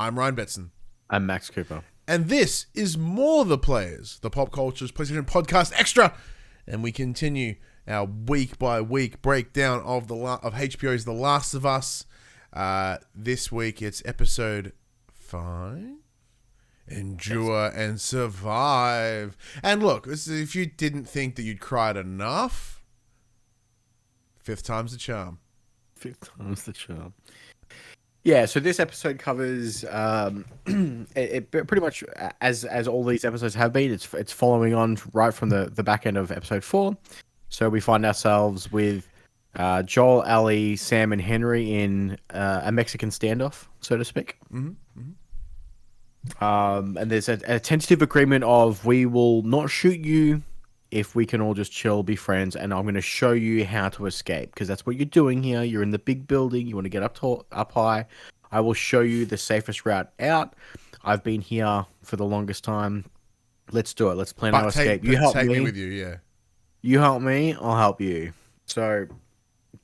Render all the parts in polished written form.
I'm Ryan Betson. I'm Max Cooper. And this is More the Players, the PopCulturists PlayStation Podcast Extra. And we continue our week-by-week breakdown of HBO's The Last of Us. This week it's episode 5. Endure and survive. And look, if you didn't think that you'd cried enough, 5th time's the charm. 5th time's the charm. Yeah, so this episode covers it pretty much as all these episodes have been. It's following on right from the back end of episode 4. So we find ourselves with Joel, Ellie, Sam, and Henry in a Mexican standoff, so to speak. Mm-hmm. And there's a tentative agreement of we will not shoot you if we can all just chill, be friends, and I'm going to show you how to escape, because that's what you're doing here. You're in the big building. You want to get up high. I will show you the safest route out. I've been here for the longest time. Let's do it. Let's plan our escape. You help me with you, yeah. You help me, I'll help you. So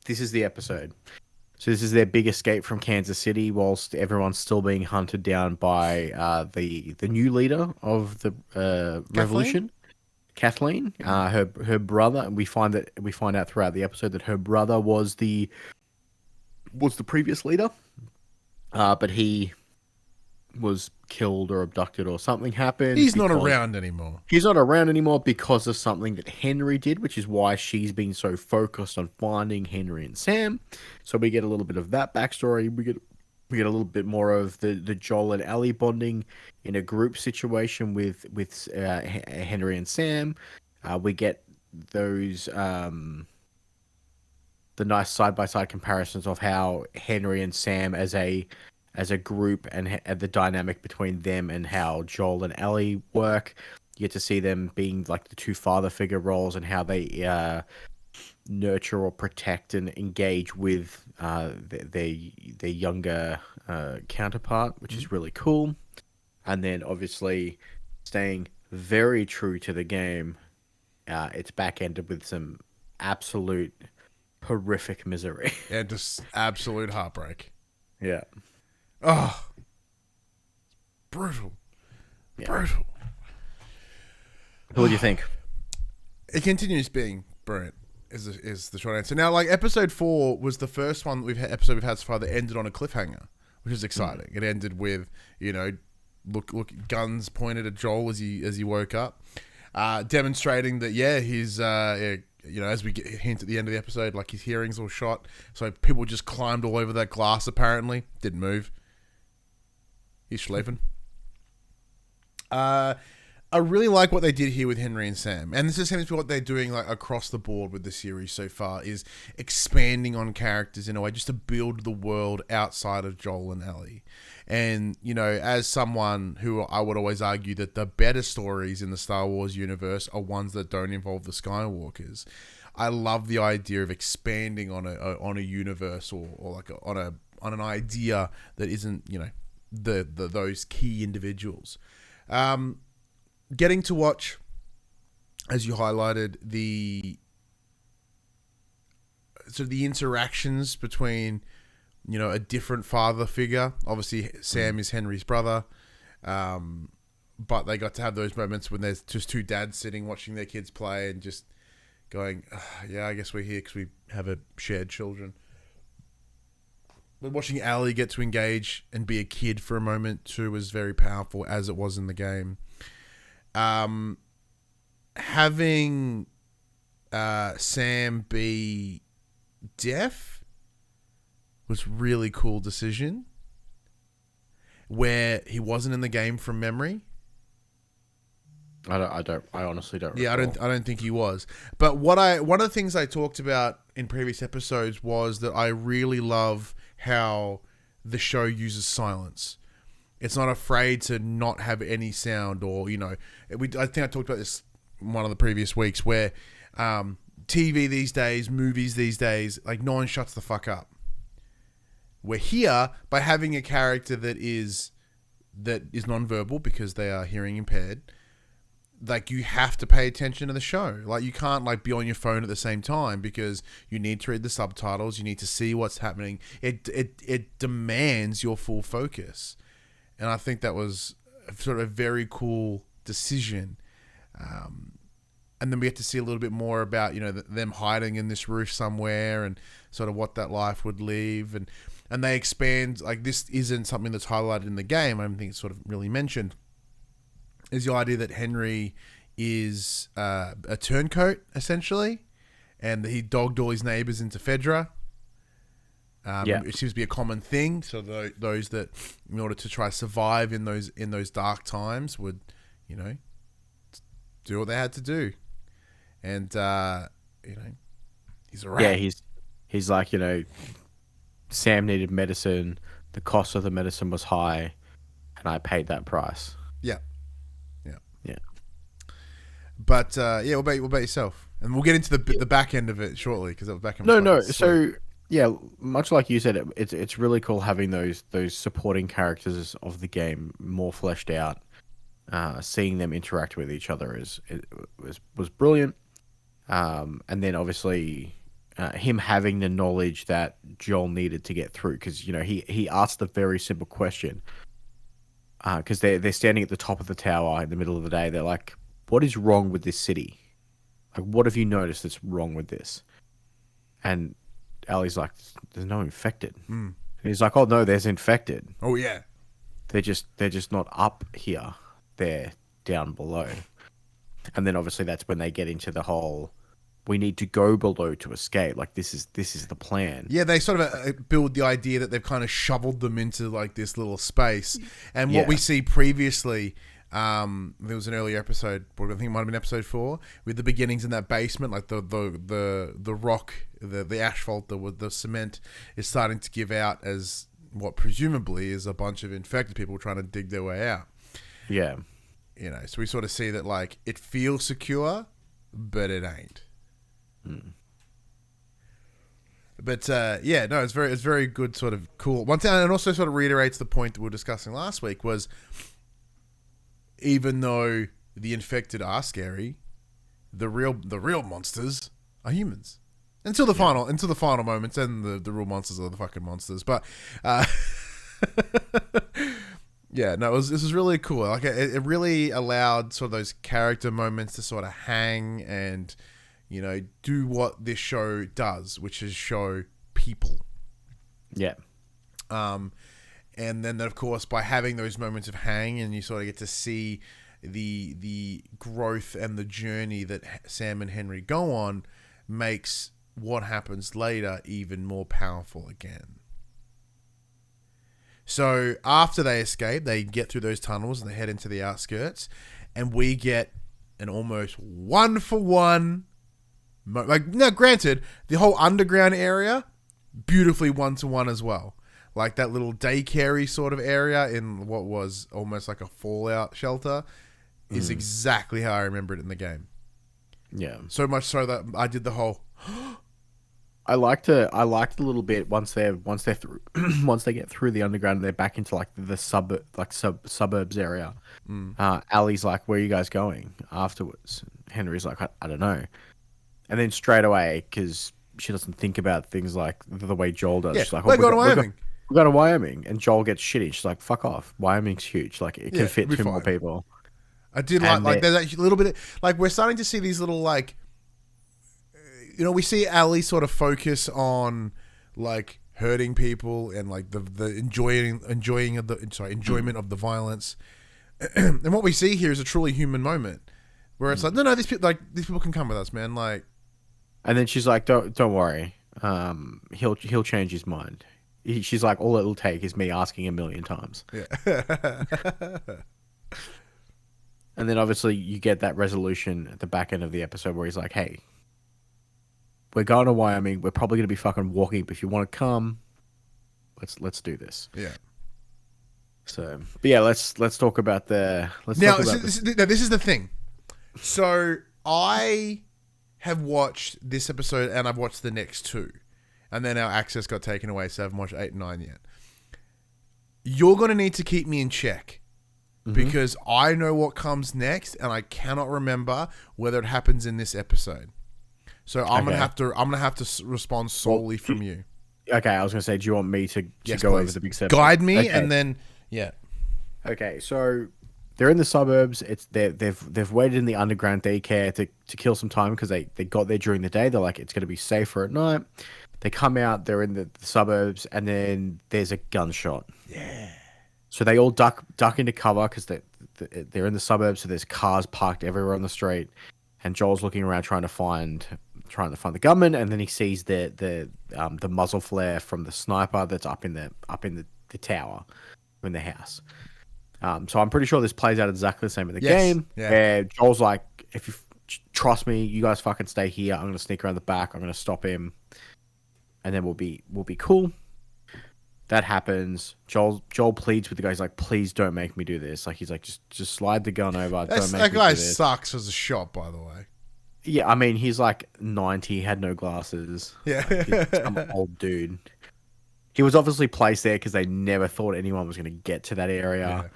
this is the episode. So this is their big escape from Kansas City, whilst everyone's still being hunted down by the new leader of the revolution. Kathleen, her brother, and we find out throughout the episode that her brother was the previous leader, but he was killed or abducted or something happened. He's not around anymore. He's not around anymore because of something that Henry did, which is why she's been so focused on finding Henry and Sam. So we get a little bit of that backstory. We get a little bit more of the Joel and Ellie bonding in a group situation with Henry and Sam. We get those the nice side-by-side comparisons of how Henry and Sam as a group and the dynamic between them and how Joel and Ellie work. You get to see them being like the two father figure roles and how they nurture or protect and engage with their younger counterpart, which is really cool. And then obviously staying very true to the game, it's back-ended with some absolute horrific misery. Yeah, just absolute heartbreak. Yeah. Oh, brutal. Yeah. Brutal. What do you think? It continues being brilliant. Is the short answer. Now, like episode 4 was the first one we've had so far that ended on a cliffhanger, which is exciting. It ended with, look, guns pointed at Joel as he woke up, demonstrating that he's as we get hint at the end of the episode, like his hearing's all shot. So people just climbed all over that glass. Apparently, didn't move. He's sleeping. I really like what they did here with Henry and Sam. And this seems to be what they're doing like across the board with the series so far, is expanding on characters in a way just to build the world outside of Joel and Ellie. And, as someone who I would always argue that the better stories in the Star Wars universe are ones that don't involve the Skywalkers. I love the idea of expanding on a universe or like on an idea that isn't, those key individuals. Getting to watch, as you highlighted, the interactions between, a different father figure. Obviously, Sam is Henry's brother, but they got to have those moments when there's just two dads sitting watching their kids play and just going, I guess we're here because we have a shared children. But watching Ellie get to engage and be a kid for a moment too was very powerful, as it was in the game. Having Sam be deaf was really cool decision, where he wasn't in the game from memory. I honestly don't. Yeah, recall. I don't think he was. But one of the things I talked about in previous episodes was that I really love how the show uses silence. It's not afraid to not have any sound, or I think I talked about this one of the previous weeks, where TV these days, movies these days, like no one shuts the fuck up. We're here by having a character that is nonverbal because they are hearing impaired. Like, you have to pay attention to the show. Like, you can't like be on your phone at the same time because you need to read the subtitles. You need to see what's happening. It demands your full focus. And I think that was sort of a very cool decision. And then we get to see a little bit more about, them hiding in this roof somewhere and sort of what that life would leave. And they expand, like, this isn't something that's highlighted in the game. I don't think it's sort of really mentioned, is the idea that Henry is a turncoat, essentially, and he dogged all his neighbors into Fedra. It seems to be a common thing. So those that, in order to try to survive in those dark times, would, do what they had to do. And he's a rat. Yeah, he's like, Sam needed medicine. The cost of the medicine was high, and I paid that price. Yeah. But what about yourself? And we'll get into the back end of it shortly, because the back end. No. So yeah, much like you said, it's really cool having those supporting characters of the game more fleshed out. Seeing them interact with each other was brilliant. And then obviously him having the knowledge that Joel needed to get through, because he asked a very simple question. Because they're standing at the top of the tower in the middle of the day. They're like, "What is wrong with this city? Like, what have you noticed that's wrong with this?" And Ali's like, "There's no infected." And he's like, "Oh no, there's infected. Oh yeah, they're just not up here. They're down below." And then obviously that's when they get into the whole, we need to go below to escape. Like, this is the plan. Yeah, they sort of build the idea that they've kind of shoveled them into like this little space. And what we see previously, there was an earlier episode, I think it might have been episode 4, with the beginnings in that basement, like the rock, the asphalt, the cement is starting to give out as what presumably is a bunch of infected people trying to dig their way out. Yeah. So we sort of see that, like, it feels secure, but it ain't. But it's very good, sort of cool. One thing, and it also sort of reiterates the point that we were discussing last week, was even though the infected are scary, the real monsters are humans. Until the final moments, and the real monsters are the fucking monsters. But this was really cool. Like, it really allowed sort of those character moments to sort of hang and, do what this show does, which is show people. Yeah. And then, of course, by having those moments of hang, and you sort of get to see the growth and the journey that Sam and Henry go on, makes what happens later even more powerful again. So after they escape, they get through those tunnels and they head into the outskirts, and we get an almost 1-for-1. Now, granted, the whole underground area, beautifully 1-to-1 as well. Like that little daycare sort of area in what was almost like a fallout shelter is exactly how I remember it in the game. Yeah. So much so that I did the whole. I liked a little bit once they're through once they get through the underground and they're back into like the suburbs area. Ali's like, "Where are you guys going afterwards?" Henry's like, I don't know. And then straight away, because she doesn't think about things like the way Joel does. Yeah, she's like, we're going to Wyoming. We're going to Wyoming. And Joel gets shitty. She's like, "Fuck off. Wyoming's huge. Like, it can fit 2 more people." I did like there's actually a little bit of, like, we're starting to see these little, like, we see Ali sort of focus on, like, hurting people and, like, the enjoyment of the violence. And what we see here is a truly human moment where it's like, no, these people can come with us, man. Like, and then she's like, don't worry. He'll change his mind. She's like, all it'll take is me asking 1,000,000 times. Yeah. And then obviously you get that resolution at the back end of the episode where he's like, "Hey, we're going to Wyoming. We're probably going to be fucking walking, but if you want to come, let's do this." Yeah. So, but yeah, let's talk about the. This is the thing. So I have watched this episode and I've watched the next 2, and then our access got taken away, so I haven't watched 8 and 9 yet. You're going to need to keep me in check. Because I know what comes next, and I cannot remember whether it happens in this episode. So I'm gonna have to respond solely from you. Okay, I was gonna say, do you want me to go over the big 7? Guide me, okay. and then yeah. Okay, so they're in the suburbs. They've waited in the underground daycare to kill some time because they got there during the day. They're like, it's going to be safer at night. They come out. They're in the suburbs, and then there's a gunshot. Yeah. So they all duck into cover because they're in the suburbs. So there's cars parked everywhere on the street, and Joel's looking around trying to find the gunman, and then he sees the muzzle flare from the sniper that's up in the tower in the house. So I'm pretty sure this plays out exactly the same in the game. Yeah. Where Joel's like, if you trust me, you guys fucking stay here. I'm gonna sneak around the back. I'm gonna stop him, and then we'll be cool. That happens. Joel pleads with the guy. He's like, please don't make me do this. Like he's like, just slide the gun over. Don't make me do this. That guy sucks as a shot, by the way. Yeah, I mean he's like 90, had no glasses. Yeah, he's some old dude. He was obviously placed there because they never thought anyone was going to get to that area.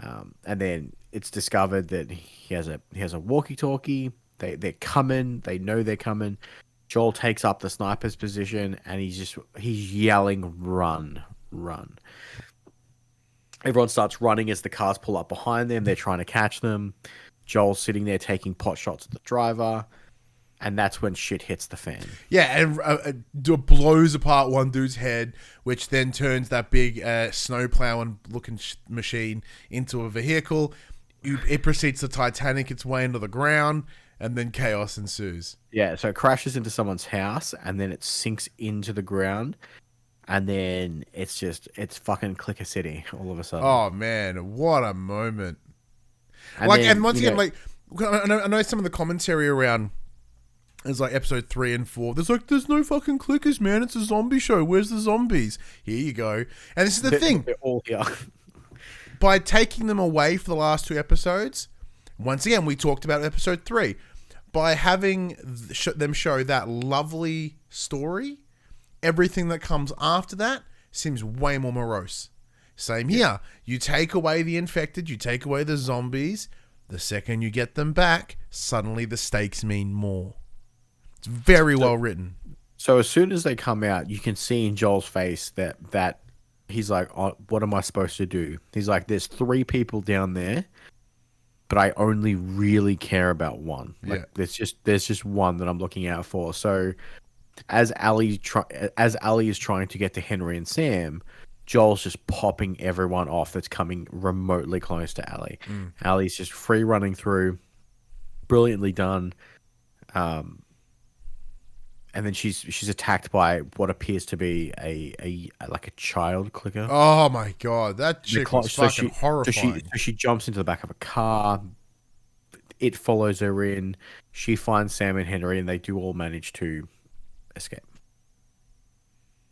Yeah. And then it's discovered that he has a walkie-talkie. They're coming. They know they're coming. Joel takes up the sniper's position and he's yelling, "Run, run!" Everyone starts running as the cars pull up behind them. They're trying to catch them. Joel's sitting there taking pot shots at the driver. And that's when shit hits the fan. Yeah, and blows apart one dude's head, which then turns that big snow plowing looking machine into a vehicle. It proceeds to Titanic its way into the ground, and then chaos ensues. Yeah, so it crashes into someone's house, and then it sinks into the ground, and then it's fucking Clicker City all of a sudden. Oh man, what a moment! And once again, I know some of the commentary around. It's like episode 3 and 4. There's no fucking clickers, man. It's a zombie show. Where's the zombies? Here you go. And this is the thing. They're all here. By taking them away for the last 2 episodes, once again, we talked about episode 3. By having them show that lovely story, everything that comes after that seems way more morose. Same here. You take away the infected, you take away the zombies. The second you get them back, suddenly the stakes mean more. It's very well written. So as soon as they come out, you can see in Joel's face that he's like, oh, what am I supposed to do? He's like, there's 3 people down there, but I only really care about one. Like, there's just one that I'm looking out for. So as Ali is trying to get to Henry and Sam, Joel's just popping everyone off that's coming remotely close to Ali. Ali's just free running through, brilliantly done. And then she's attacked by what appears to be a child clicker. Oh my god, that chick was fucking horrifying. So she jumps into the back of a car. It follows her in. She finds Sam and Henry, and they do all manage to escape.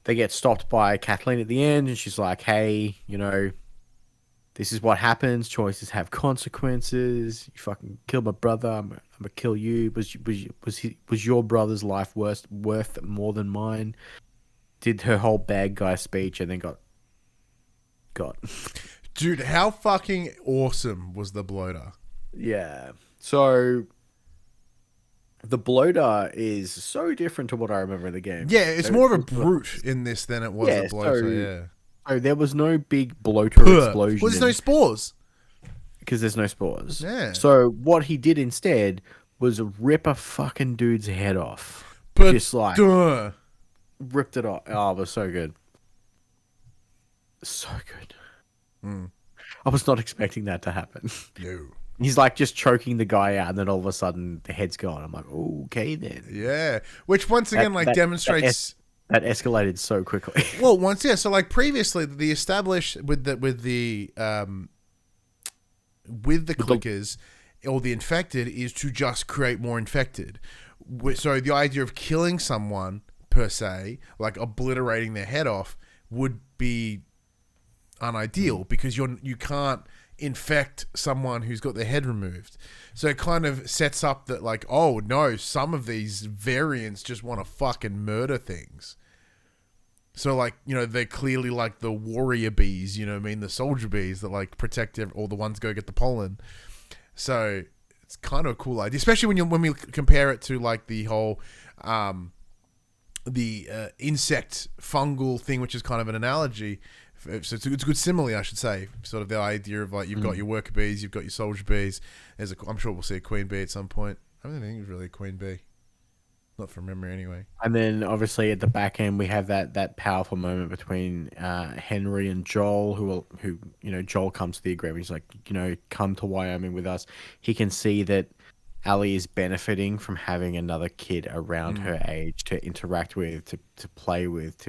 They get stopped by Kathleen at the end, and she's like, "Hey, this is what happens. Choices have consequences. You fucking killed my brother. I'm gonna kill you. Was your brother's life worth more than mine?" Did her whole bad guy speech and then got. Dude, how fucking awesome was the Blowder? Yeah. So the Blowder is so different to what I remember in the game. Yeah, it's more of a brute in this than it was a bloater. So there was no big bloater explosion. Well, there's no spores. Because there's no spores. Yeah. So what he did instead was rip a fucking dude's head off. But just like ripped it off. Oh, it was so good. So good. I was not expecting that to happen. No. He's like just choking the guy out, and then all of a sudden the head's gone. I'm like, okay then. Yeah. Which once again demonstrates that escalated so quickly. Well, so like previously, the established with the clickers or the infected is to just create more infected. So the idea of killing someone per se, like obliterating their head off, would be unideal because you can't infect someone who's got their head removed. So it kind of sets up that like, oh no, some of these variants just want to fucking murder things. So like, they're clearly like the warrior bees, the soldier bees that like protect all the ones go get the pollen. So it's kind of a cool idea, especially when we compare it to like the whole insect fungal thing, which is kind of an analogy it's a good simile, I should say. Sort of the idea of like you've got your worker bees, you've got your soldier bees. I'm sure we'll see a queen bee at some point. I don't think it's really a queen bee, not from memory anyway. And then obviously at the back end we have that powerful moment between Henry and Joel, who Joel comes to the agreement. He's like, come to Wyoming with us. He can see that Allie is benefiting from having another kid around her age to interact with, to play with,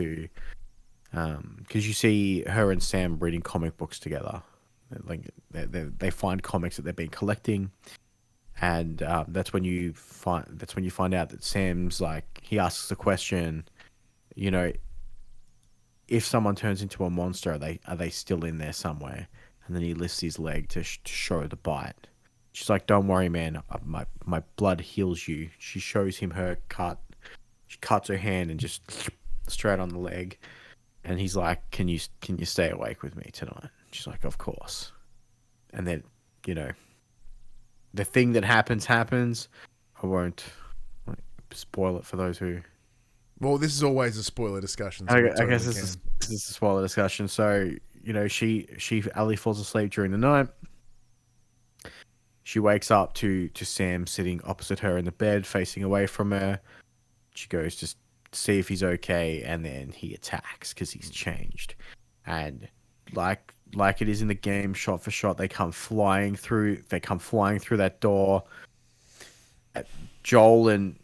because you see her and Sam reading comic books together. Like they find comics that they've been collecting, and that's when you find out that Sam's like, he asks the question, if someone turns into a monster, are they still in there somewhere? And then he lifts his leg to show the bite. She's like, don't worry, man. My blood heals you. She shows him her cut. She cuts her hand and just straight on the leg. And he's like, can you stay awake with me tonight? She's like, of course. And then, the thing that happens. I won't spoil it for those who... Well, this is always a spoiler discussion. So I guess this is a spoiler discussion. So, Allie falls asleep during the night. She wakes up to Sam sitting opposite her in the bed, facing away from her. She goes to see if he's okay, and then he attacks because he's changed. And like it is in the game, shot for shot, they come flying through that door. Joel and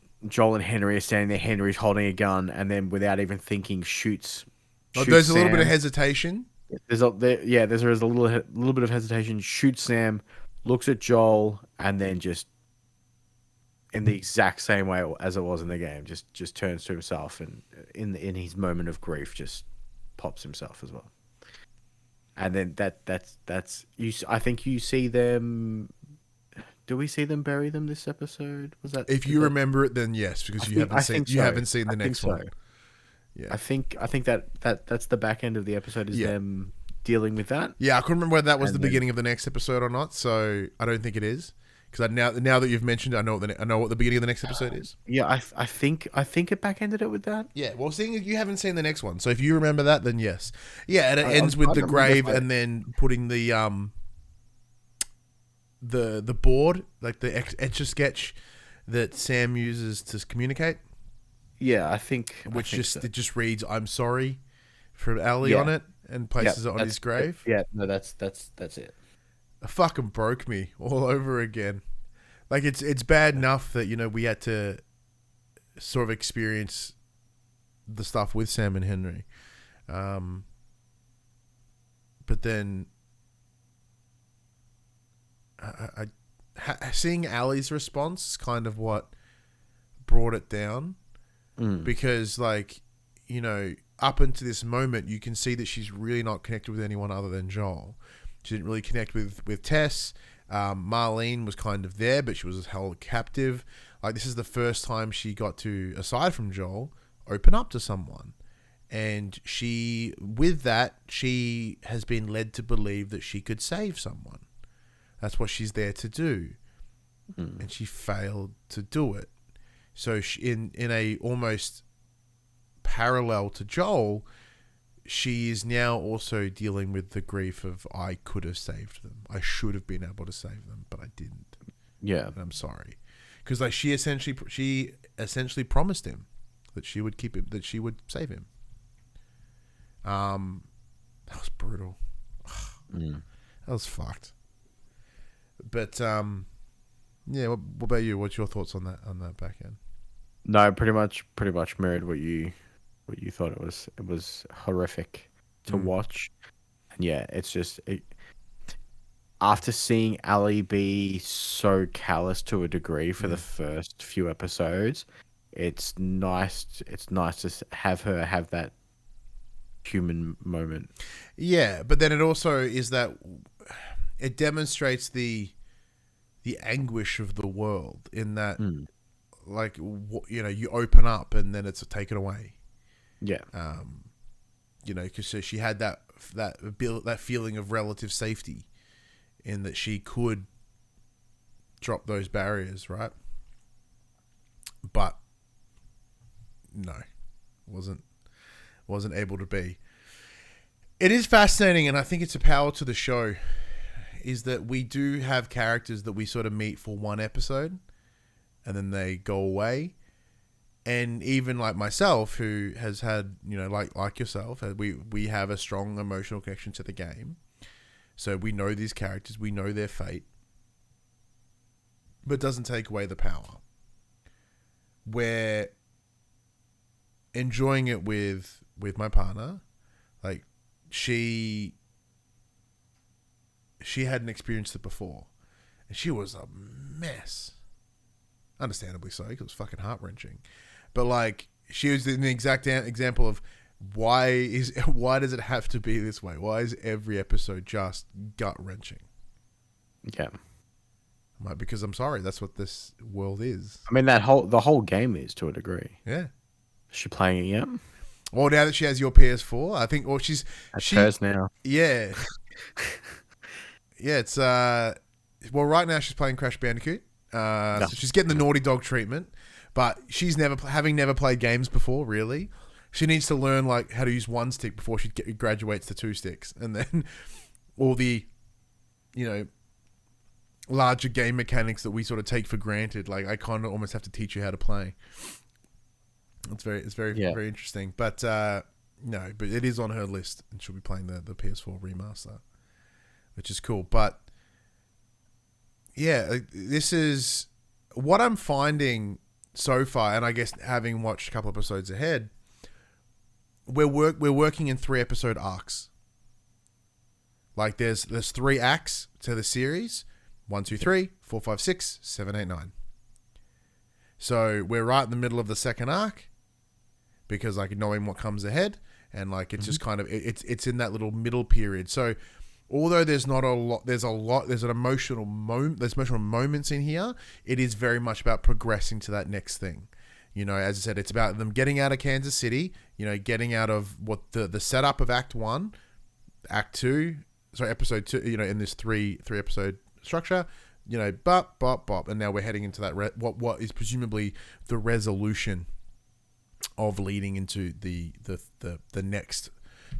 Henry are standing there. Henry's holding a gun, and then without even thinking, shoots. There's Sam. A little bit of hesitation. There's a little bit of hesitation. Shoots Sam. Looks at Joel, and then just in the exact same way as it was in the game, just turns to himself, and in his moment of grief, just pops himself as well. And then that's you. I think you see them. Do we see them bury them this episode? Was that? If you remember it, then yes, because you haven't seen the next one. Yeah, I think that's the back end of the episode is them dealing with that. Yeah, I couldn't remember whether that was the beginning of the next episode or not, so I don't think it is. Because now that you've mentioned it, I know what the beginning of the next episode is. Yeah, I think it back ended it with that. Yeah, well, seeing as you haven't seen the next one, so if you remember that, then yes. Yeah, and it ends with the grave and then putting the board, like the etch-a-sketch that Sam uses to communicate. Yeah, I think it just reads "I'm sorry" from Allie on it and places it on his grave. Yeah, no, that's it. It fucking broke me all over again. Like it's bad enough that we had to sort of experience the stuff with Sam and Henry, but then seeing Allie's response is kind of what brought it down. Because up until this moment, you can see that she's really not connected with anyone other than Joel. She didn't really connect with Tess. Marlene was kind of there, but she was held captive. Like, this is the first time she got to, aside from Joel, open up to someone. And with that, she has been led to believe that she could save someone. That's what she's there to do. And she failed to do it. So in a almost parallel to Joel, she is now also dealing with the grief of, I could have saved them. I should have been able to save them, but I didn't. Yeah, and I'm sorry, because she essentially promised him that she would keep him, that she would save him. That was brutal. That was fucked. But yeah. What about you? What's your thoughts on that back end? No, pretty much mirrored what you thought. It was horrific to watch, and yeah, it's just after seeing Allie be so callous to a degree for the first few episodes, it's nice to have her have that human moment. Yeah, but then it also is that it demonstrates the anguish of the world in that. Like, you open up and then it's taken away. Yeah. Because she had that feeling of relative safety in that she could drop those barriers, right? But no, wasn't able to be. It is fascinating, and I think it's a power to the show, is that we do have characters that we sort of meet for one episode, and then they go away. And even like myself, who has had, like yourself, we have a strong emotional connection to the game. So we know these characters, we know their fate, but it doesn't take away the power. We're enjoying it with my partner. Like, she hadn't experienced it before, and she was a mess. Understandably so, because it was fucking heart-wrenching. But like, she was an exact example of why does it have to be this way? Why is every episode just gut-wrenching? Yeah. I'm like, because I'm sorry, that's what this world is. I mean, the whole game is, to a degree. Yeah. Is she playing it yet? Well, now that she has your PS4, I think. Well, she's hers now. Yeah. Yeah, it's well, right now she's playing Crash Bandicoot. So she's getting the Naughty Dog treatment, but she's never played games before. Really, she needs to learn like how to use one stick before she graduates to two sticks, and then all the, larger game mechanics that we sort of take for granted. Like, I kind of almost have to teach you how to play. It's very interesting, but no, but it is on her list, and she'll be playing the PS4 remaster, which is cool. But yeah, this is what I'm finding so far, and I guess having watched a couple episodes ahead, we're working in 3-episode arcs. Like, there's 3 acts to the series: 1, 2, 3, 4, 5, 6, 7, 8, 9. So we're right in the middle of the second arc, because like knowing what comes ahead, and like it's just kind of it's in that little middle period. So although there's not a lot, there's an emotional moments in here. It is very much about progressing to that next thing. As I said, it's about them getting out of Kansas City. Getting out of what the setup of Act 1, Act 2, Episode 2. In this 3 episode structure. Bop, and now we're heading into that what is presumably the resolution of leading into the next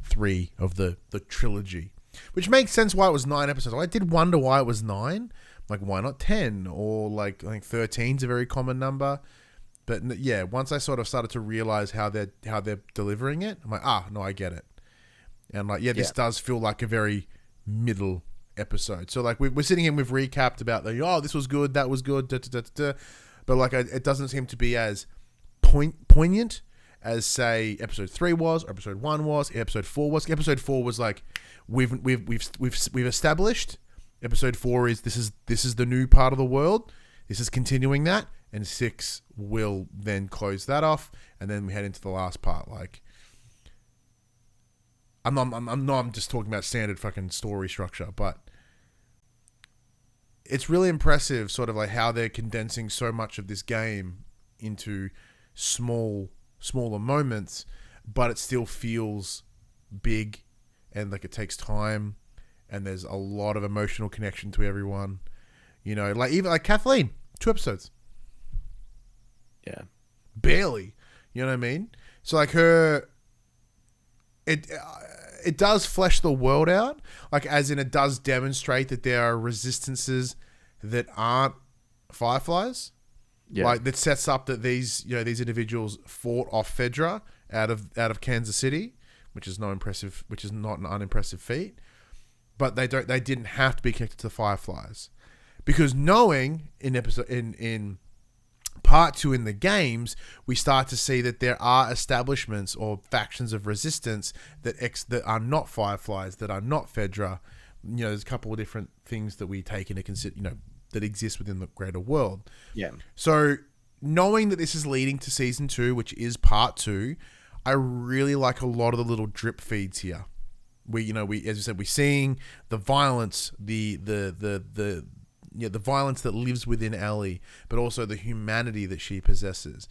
3 of the trilogy, which makes sense why it was 9 episodes. I did wonder why it was 9. Like, why not 10? Or like, I think 13 is a very common number. But yeah, once I sort of started to realize how they're delivering it, I'm like, no, I get it. And like, this does feel like a very middle episode. So like, we're sitting here, we've recapped about this was good, that was good, but like, it doesn't seem to be as poignant as, say, episode 3 was, or episode 1 was, episode 4 was. Episode 4 was like, we've established. Episode 4 is this is the new part of the world. This is continuing that, and 6 will then close that off, and then we head into the last part. Like, I'm just talking about standard fucking story structure, but it's really impressive, sort of like how they're condensing so much of this game into smaller moments, but it still feels big, and like it takes time, and there's a lot of emotional connection to everyone. Like, even like Kathleen, 2 episodes. Yeah. Barely. You know what I mean? So like it does flesh the world out, like, as in it does demonstrate that there are resistances that aren't Fireflies. Yeah. Like, that sets up that these individuals fought off Fedra out of Kansas City, which is not an unimpressive feat. But they didn't have to be connected to the Fireflies, because knowing in part 2 in the games, we start to see that there are establishments or factions of resistance that are not Fireflies, that are not Fedra. There's a couple of different things that we take into consider, that exist within the greater world. Yeah. So knowing that this is leading to season 2, which is part 2, I really like a lot of the little drip feeds here. We, as you said, we're seeing the violence, the violence that lives within Ellie, but also the humanity that she possesses.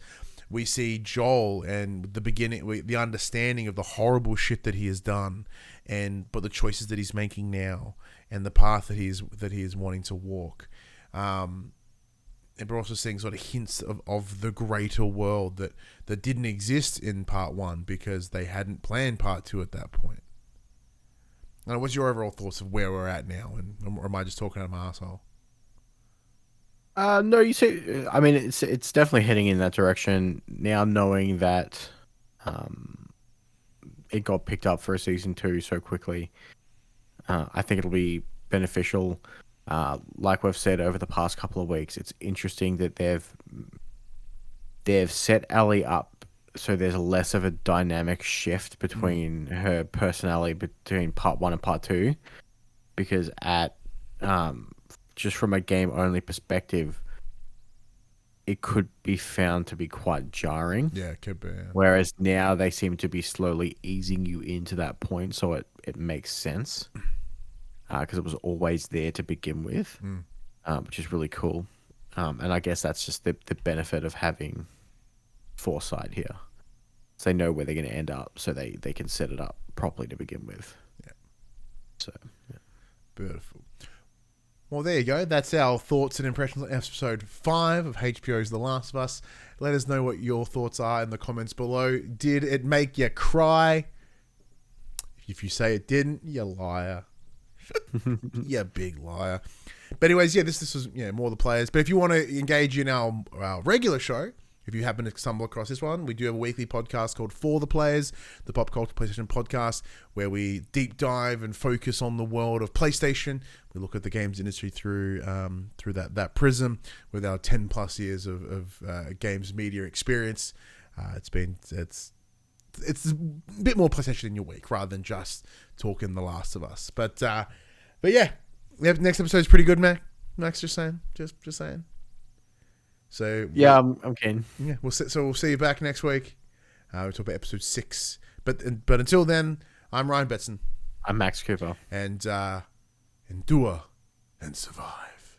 We see Joel and the understanding of the horrible shit that he has done, but the choices that he's making now, and the path that he is wanting to walk. And we're also seeing sort of hints of the greater world that didn't exist in part 1 because they hadn't planned part 2 at that point. What's your overall thoughts of where we're at now, or am I just talking out of my asshole? No, you see, I mean, it's definitely heading in that direction now, knowing that it got picked up for a season 2 so quickly. I think it'll be beneficial. Like we've said over the past couple of weeks, it's interesting that they've set Ellie up so there's less of a dynamic shift between her personality between part 1 and part 2, because at just from a game only perspective, it could be found to be quite jarring. Yeah, it could be. Yeah. Whereas now they seem to be slowly easing you into that point, so it makes sense. Because it was always there to begin with, which is really cool. And I guess that's just the benefit of having foresight here. So they know where they're going to end up, so they can set it up properly to begin with. Yeah. So, yeah. Beautiful. Well, there you go. That's our thoughts and impressions on episode 5 of HBO's The Last of Us. Let us know what your thoughts are in the comments below. Did it make you cry? If you say it didn't, you liar. You big liar. But anyways, yeah, this was more the players. But if you want to engage in our regular show, if you happen to stumble across this one, we do have a weekly podcast called For the Players, the PopCulturists PlayStation Podcast, where we deep dive and focus on the world of PlayStation. We look at the games industry through that prism with our 10 plus years of games media experience. It's a bit more PlayStation in your week rather than just talking The Last of Us. But yeah, next episode is pretty good, Max. Just saying. So yeah, I'm keen. Yeah, we'll see you back next week. We'll talk about episode 6. But until then, I'm Ryan Betson. I'm Max Cooper. And endure and survive.